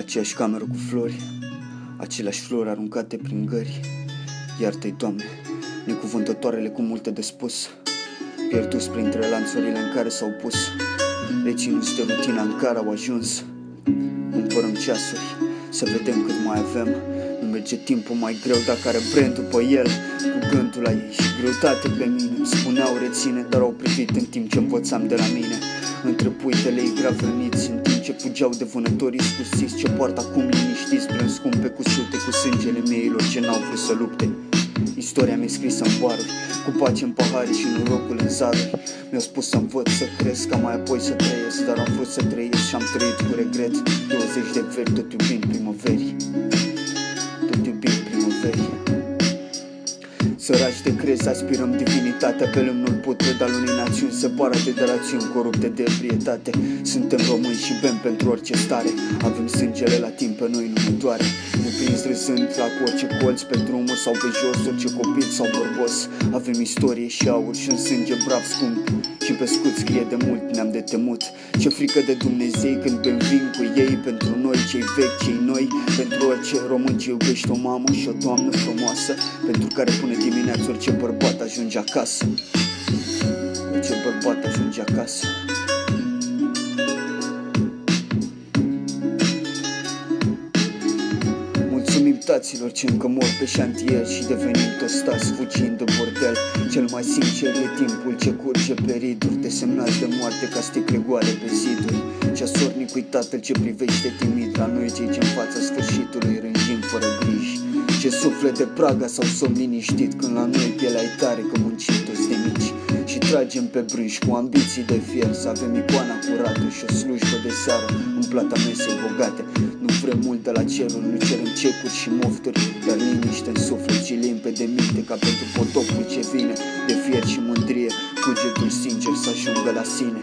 Aceeași cameră cu flori, aceleași flori aruncate prin gări. Iartă-i, Doamne, necuvântătoarele cu multe de spus, pierdus printre lanțurile în care s-au pus, reținuți de rutina în care au ajuns. Cumpărăm ceasuri, să vedem cât mai avem. Nu merge timpul mai greu dacă are brandul pe el. Cu gândul la ei și greutate pe mine. Spuneau reține, dar au privit în timp ce învățam de la mine. Între puitele ei grav răniți, în timp ce fugeau de vânătorii scusiți, ce poartă acum liniștiți, blând scumpe cu sute, cu sângele mieilor ce n-au vrut să lupte. Istoria mea scrisă în baruri, cu pace în pahare și norocul în zaruri. Mi-au spus să învăț să cresc, ca mai apoi să trăiesc, dar am vrut să trăiesc și am trăit cu regret. 20 de veri, tot iubind primăverii, tot iubind primăverii. Săraci de crezi, aspirăm divinitatea pe lemnul putred al unei națiuni separate de rațiuni corupte de ebrietate. Suntem români și bem pentru orice stare, avem sângele la timp, pe noi nu ne doare. Ne prins râzând la orice colț pe drumuri sau pe jos, orice copil sau bărbos. Avem istorie și aur și un sânge brav scump, și pe scut scrie de mult ne-am de temut. Ce frică de Dumnezei când bem vin cu ei, pentru noi cei vechi, cei noi, pentru orice român ce iubește o mamă și o doamnă frumoasă, pentru care pune dimineața orice bărbat ajunge acasă. Orice bărbat ajunge acasă. Mulțumim taților ce încă mor pe șantier și devenim tostați fugind de bordel. Cel mai sincer e timpul ce curge pe riduri, desemnați de moarte ca sticle goale pe ziduri. Ceasornicul-i tatăl ce privește timid la noi, cei ce în fața sfârșitului rânjim fără griji. Ce suflet de praga sau somn liniștit, când la noi pielea e tare că muncim toți de mici. Și tragem pe brânci cu ambiții de fier, să avem icoana curată și o slujbă de seară în plata mesei bogate. Nu vrem mult de la cerul, nu cerem cecuri și mofturi, dar liniște în suflet și limpe de minte, ca pentru potopul ce vine de fier și mândrie, cugetul sincer să ajungă la sine.